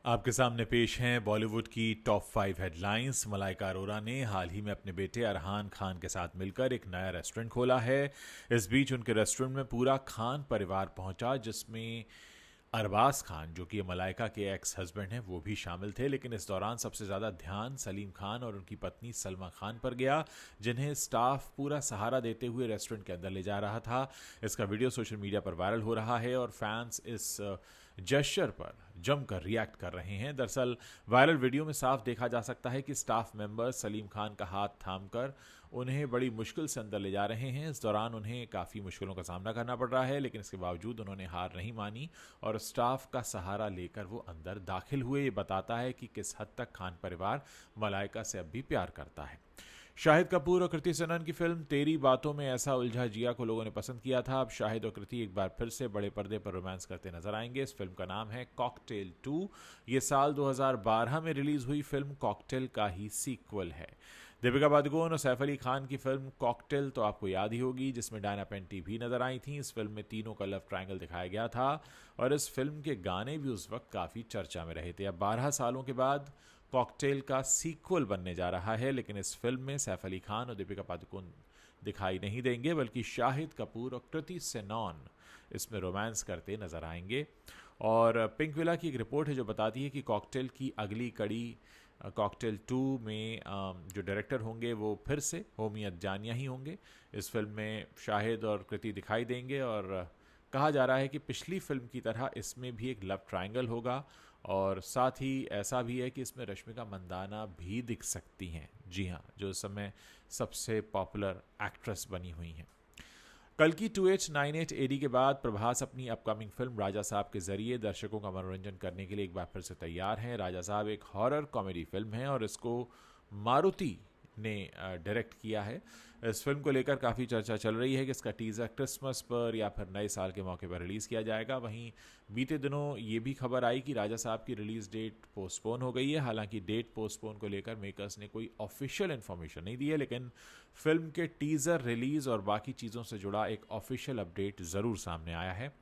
आपके सामने पेश हैं बॉलीवुड की टॉप 5 हेडलाइंस। मलाइका अरोरा ने हाल ही में अपने बेटे अरहान खान के साथ मिलकर एक नया रेस्टोरेंट खोला है। इस बीच उनके रेस्टोरेंट में पूरा खान परिवार पहुंचा, जिसमें अरबाज खान जो कि मलाइका के एक्स हस्बैंड हैं वो भी शामिल थे। लेकिन इस दौरान सबसे ज़्यादा ध्यान सलीम खान और उनकी पत्नी सलमा खान पर गया, जिन्हें स्टाफ पूरा सहारा देते हुए रेस्टोरेंट के अंदर ले जा रहा था। इसका वीडियो सोशल मीडिया पर वायरल हो रहा है और फैंस इस जेस्चर पर जमकर रिएक्ट कर रहे हैं। दरअसल वायरल वीडियो में साफ देखा जा सकता है कि स्टाफ मेंबर्स सलीम खान का हाथ थामकर उन्हें बड़ी मुश्किल से अंदर ले जा रहे हैं। इस दौरान उन्हें काफ़ी मुश्किलों का सामना करना पड़ रहा है, लेकिन इसके बावजूद उन्होंने हार नहीं मानी और स्टाफ का सहारा लेकर वो अंदर दाखिल हुए। ये बताता है कि किस हद तक खान परिवार मलाइका से अब भी प्यार करता है। शाहिद कपूर और कृति सेनन की फिल्म तेरी बातों में ऐसा उलझा जिया को लोगों ने पसंद किया था। अब शाहिद और कृति एक बार फिर से बड़े पर्दे पर रोमांस करते नजर आएंगे। इस फिल्म का नाम है कॉकटेल 2। ये साल 2012 में रिलीज हुई फिल्म कॉकटेल का ही सीक्वल है। दीपिका पादुकोण और सैफ अली खान की फिल्म कॉकटेल तो आपको याद ही होगी, जिसमें डायना पेंटी भी नजर आई थी। इस फिल्म में तीनों का लव ट्रायंगल दिखाया गया था और इस फिल्म के गाने भी उस वक्त काफ़ी चर्चा में रहे थे। अब 12 सालों के बाद कॉकटेल का सीक्वल बनने जा रहा है, लेकिन इस फिल्म में सैफ अली खान और दीपिका पादुकोण दिखाई नहीं देंगे, बल्कि शाहिद कपूर और कृति सेनन इसमें रोमांस करते नजर आएंगे। और पिंक विला की एक रिपोर्ट है जो बताती है कि कॉकटेल की अगली कड़ी कॉकटेल 2 में जो डायरेक्टर होंगे वो फिर से होमी अदजानिया ही होंगे। इस फिल्म में शाहिद और कृति दिखाई देंगे और कहा जा रहा है कि पिछली फिल्म की तरह इसमें भी एक लव ट्रायंगल होगा और साथ ही ऐसा भी है कि इसमें रश्मिका मंदाना भी दिख सकती हैं। जी हाँ, जो इस समय सबसे पॉपुलर एक्ट्रेस बनी हुई हैं। कल की 2H98 एडी के बाद प्रभास अपनी अपकमिंग फिल्म राजा साहब के जरिए दर्शकों का मनोरंजन करने के लिए एक बार फिर से तैयार हैं। राजा साहब एक हॉरर कॉमेडी फिल्म है और इसको मारुति ने डायरेक्ट किया है। इस फिल्म को लेकर काफ़ी चर्चा चल रही है कि इसका टीज़र क्रिसमस पर या फिर नए साल के मौके पर रिलीज़ किया जाएगा। वहीं बीते दिनों ये भी खबर आई कि राजा साहब की रिलीज़ डेट पोस्टपोन हो गई है। हालांकि डेट पोस्टपोन को लेकर मेकर्स ने कोई ऑफिशियल इन्फॉर्मेशन नहीं दी है, लेकिन फिल्म के टीज़र रिलीज़ और बाकी चीज़ों से जुड़ा एक ऑफिशियल अपडेट ज़रूर सामने आया है।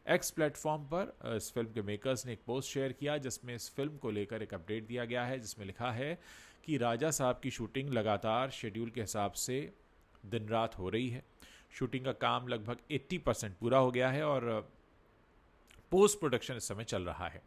एक्स प्लेटफॉर्म पर इस फिल्म के मेकर्स ने एक पोस्ट शेयर किया, जिसमें इस फिल्म को लेकर एक अपडेट दिया गया है, जिसमें लिखा है कि राजा साहब की शूटिंग लगातार शेड्यूल के हिसाब से दिन रात हो रही है। शूटिंग का काम लगभग 80% पूरा हो गया है और पोस्ट प्रोडक्शन इस समय चल रहा है।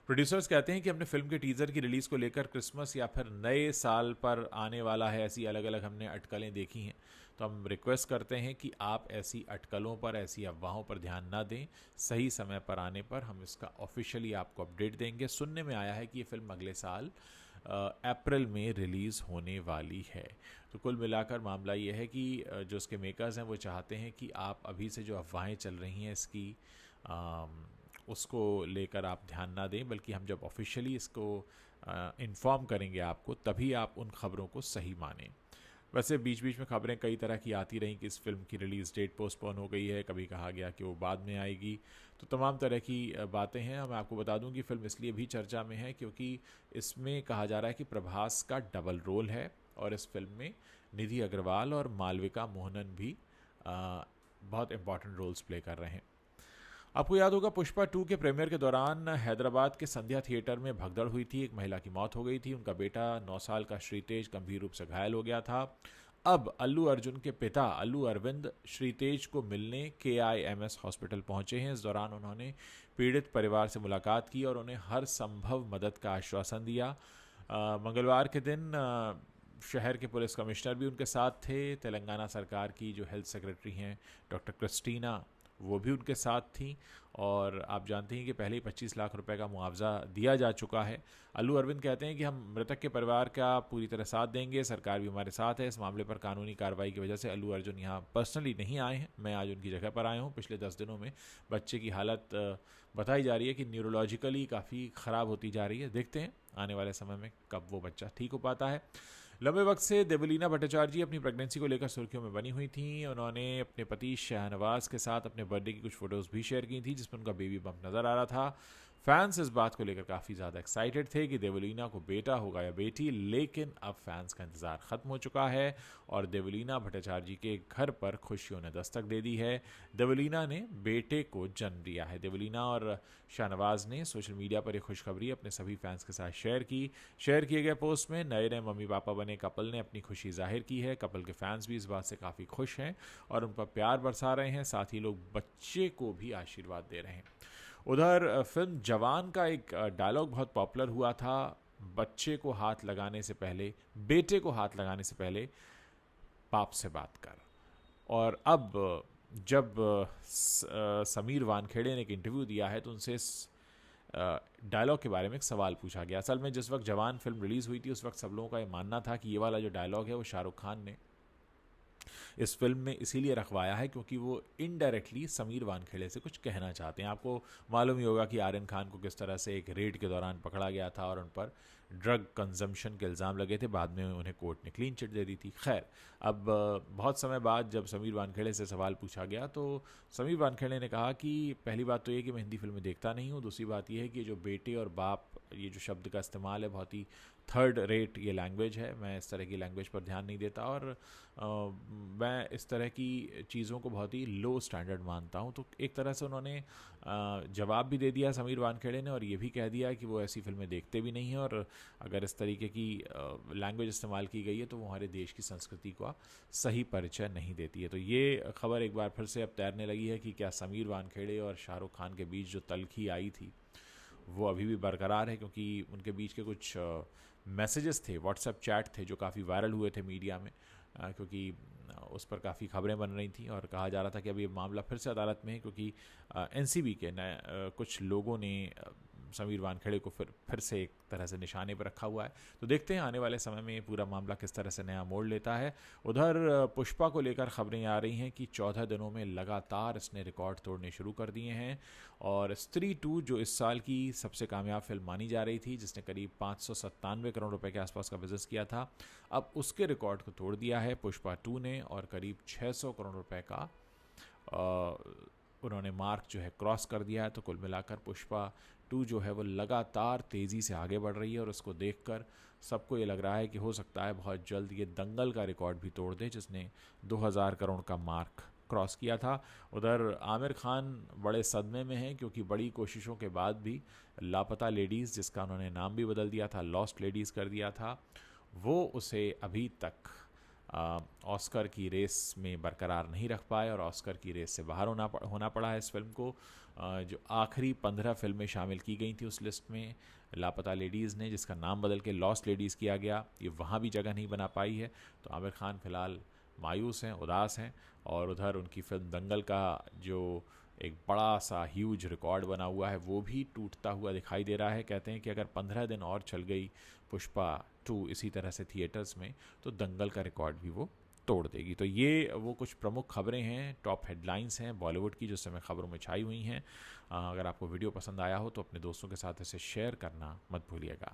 प्रोड्यूसर्स कहते हैं कि हमने फिल्म के टीज़र की रिलीज़ को लेकर क्रिसमस या फिर नए साल पर आने वाला है, ऐसी अलग अलग हमने अटकलें देखी हैं। तो हम रिक्वेस्ट करते हैं कि आप ऐसी अटकलों पर, ऐसी अफवाहों पर ध्यान ना दें। सही समय पर आने पर हम इसका ऑफिशियली आपको अपडेट देंगे। सुनने में आया है कि ये फिल्म अगले साल अप्रैल में रिलीज़ होने वाली है। तो कुल मिलाकर मामला ये है कि जो इसके मेकर्स हैं वो चाहते हैं कि आप अभी से जो अफवाहें चल रही हैं इसकी उसको लेकर आप ध्यान ना दें, बल्कि हम जब ऑफिशियली इसको इन्फॉर्म करेंगे आपको, तभी आप उन खबरों को सही मानें। वैसे बीच बीच में खबरें कई तरह की आती रहीं कि इस फिल्म की रिलीज़ डेट पोस्टपोन हो गई है, कभी कहा गया कि वो बाद में आएगी। तो तमाम तरह की बातें हैं। मैं आपको बता दूं कि फिल्म इसलिए भी चर्चा में है क्योंकि इसमें कहा जा रहा है कि प्रभास का डबल रोल है और इस फिल्म में निधि अग्रवाल और मालविका मोहनन भी बहुत इंपॉर्टेंट रोल्स प्ले कर रहे हैं। आपको याद होगा पुष्पा 2 के प्रीमियर के दौरान हैदराबाद के संध्या थिएटर में भगदड़ हुई थी। एक महिला की मौत हो गई थी। उनका बेटा 9 साल का श्रीतेज गंभीर रूप से घायल हो गया था। अब अल्लू अर्जुन के पिता अल्लू अरविंद श्रीतेज को मिलने KIMS हॉस्पिटल पहुंचे हैं। इस दौरान उन्होंने पीड़ित परिवार से मुलाकात की और उन्हें हर संभव मदद का आश्वासन दिया। मंगलवार के दिन शहर के पुलिस कमिश्नर भी उनके साथ थे। तेलंगाना सरकार की जो हेल्थ सेक्रेटरी हैं डॉक्टर क्रिस्टीना, वो भी उनके साथ थी और आप जानते हैं कि पहले ही 25 लाख रुपए का मुआवजा दिया जा चुका है। अल्लू अरविंद कहते हैं कि हम मृतक के परिवार का पूरी तरह साथ देंगे, सरकार भी हमारे साथ है। इस मामले पर कानूनी कार्रवाई की वजह से अल्लू अर्जुन यहाँ पर्सनली नहीं आए हैं, मैं आज उनकी जगह पर आया हूँ। पिछले 10 दिनों में बच्चे की हालत बताई जा रही है कि न्यूरोलॉजिकली काफ़ी ख़राब होती जा रही है। देखते हैं आने वाले समय में कब वो बच्चा ठीक हो पाता है। लंबे वक्त से देवलीना भट्टाचार्य जी अपनी प्रेगनेंसी को लेकर सुर्खियों में बनी हुई थी। उन्होंने अपने पति शाहनवाज के साथ अपने बर्थडे की कुछ फोटोज़ भी शेयर की थी, जिसमें उनका बेबी बम्प नज़र आ रहा था। फैंस इस बात को लेकर काफ़ी ज़्यादा एक्साइटेड थे कि देवलीना को बेटा होगा या बेटी, लेकिन अब फैंस का इंतज़ार ख़त्म हो चुका है और देवलीना भट्टाचार्य जी के घर पर खुशियों ने दस्तक दे दी है। देवलीना ने बेटे को जन्म दिया है। देवलीना और शाहनवाज ने सोशल मीडिया पर यह खुशखबरी अपने सभी फैंस के साथ शेयर की। शेयर किए गए पोस्ट में नए नए मम्मी पापा बने कपल ने अपनी खुशी जाहिर की है। कपल के फैंस भी इस बात से काफ़ी खुश हैं और उन पर प्यार बरसा रहे हैं। साथ ही लोग बच्चे को भी आशीर्वाद दे रहे हैं। उधर फिल्म जवान का एक डायलॉग बहुत पॉपुलर हुआ था, बच्चे को हाथ लगाने से पहले, बेटे को हाथ लगाने से पहले बाप से बात कर। और अब जब समीर वानखेड़े ने एक इंटरव्यू दिया है तो उनसे इस डायलॉग के बारे में एक सवाल पूछा गया। असल में जिस वक्त जवान फिल्म रिलीज़ हुई थी उस वक्त सब लोगों का ये मानना था कि ये वाला जो डायलॉग है वो शाहरुख खान ने इस फिल्म में इसीलिए रखवाया है क्योंकि वो इनडायरेक्टली समीर वानखेड़े से कुछ कहना चाहते हैं। आपको मालूम ही होगा कि आर्यन खान को किस तरह से एक रेड के दौरान पकड़ा गया था और उन पर ड्रग कंजम्पशन के इल्ज़ाम लगे थे, बाद में उन्हें कोर्ट ने क्लीन चिट दे दी थी। खैर, अब बहुत समय बाद जब समीर वानखेड़े से सवाल पूछा गया तो समीर वानखेड़े ने कहा कि पहली बात तो ये कि मैं हिंदी फिल्में देखता नहीं हूँ, दूसरी बात यह है कि जो बेटे और बाप ये जो शब्द का इस्तेमाल है बहुत ही थर्ड रेट ये लैंग्वेज है, मैं इस तरह की लैंग्वेज पर ध्यान नहीं देता और मैं इस तरह की चीज़ों को बहुत ही लो स्टैंडर्ड मानता हूँ। तो एक तरह से उन्होंने जवाब भी दे दिया समीर वानखेड़े ने और ये भी कह दिया कि वो ऐसी फिल्में देखते भी नहीं हैं और अगर इस तरीके की लैंग्वेज इस्तेमाल की गई है तो वो हमारे देश की संस्कृति का सही परिचय नहीं देती है। तो ये खबर एक बार फिर से अब तैरने लगी है कि क्या समीर वानखेड़े और शाहरुख खान के बीच जो तल्खी आई थी वो अभी भी बरकरार है, क्योंकि उनके बीच के कुछ मैसेजेस थे, व्हाट्सएप चैट थे जो काफ़ी वायरल हुए थे मीडिया में, क्योंकि उस पर काफ़ी खबरें बन रही थी और कहा जा रहा था कि अभी ये मामला फिर से अदालत में है क्योंकि एनसीबी के कुछ लोगों ने समीर वानखेड़े को फिर से एक तरह से निशाने पर रखा हुआ है। तो देखते हैं आने वाले समय में ये पूरा मामला किस तरह से नया मोड़ लेता है। उधर पुष्पा को लेकर खबरें आ रही हैं कि 14 दिनों में लगातार इसने रिकॉर्ड तोड़ने शुरू कर दिए हैं और स्त्री 2 जो इस साल की सबसे कामयाब फिल्म मानी जा रही थी, जिसने करीब 597 करोड़ रुपए के आसपास का बिजनेस किया था, अब उसके रिकॉर्ड को तोड़ दिया है पुष्पा 2 ने और करीब 600 करोड़ रुपए का उन्होंने मार्क जो है क्रॉस कर दिया है। तो कुल मिलाकर पुष्पा 2 जो है वो लगातार तेज़ी से आगे बढ़ रही है और उसको देखकर सबको ये लग रहा है कि हो सकता है बहुत जल्द ये दंगल का रिकॉर्ड भी तोड़ दे जिसने 2000 करोड़ का मार्क क्रॉस किया था। उधर आमिर खान बड़े सदमे में हैं क्योंकि बड़ी कोशिशों के बाद भी लापता लेडीज़, जिसका उन्होंने नाम भी बदल दिया था, लॉस्ट लेडीज़ कर दिया था, वो उसे अभी तक ऑस्कर की रेस में बरकरार नहीं रख पाए और ऑस्कर की रेस से बाहर होना पड़ा है इस फिल्म को। जो आखिरी 15 फिल्में शामिल की गई थी उस लिस्ट में लापता लेडीज़ ने, जिसका नाम बदल के लॉस्ट लेडीज़ किया गया, ये वहाँ भी जगह नहीं बना पाई है। तो आमिर खान फ़िलहाल मायूस हैं, उदास हैं और उधर उनकी फिल्म दंगल का जो एक बड़ा सा ह्यूज रिकॉर्ड बना हुआ है वो भी टूटता हुआ दिखाई दे रहा है। कहते हैं कि अगर 15 दिन और चल गई पुष्पा 2 इसी तरह से थिएटर्स में तो दंगल का रिकॉर्ड भी वो तोड़ देगी। तो ये वो कुछ प्रमुख खबरें हैं, टॉप हेडलाइंस हैं बॉलीवुड की जो समय खबरों में छाई हुई हैं। अगर आपको वीडियो पसंद आया हो तो अपने दोस्तों के साथ इसे शेयर करना मत भूलिएगा।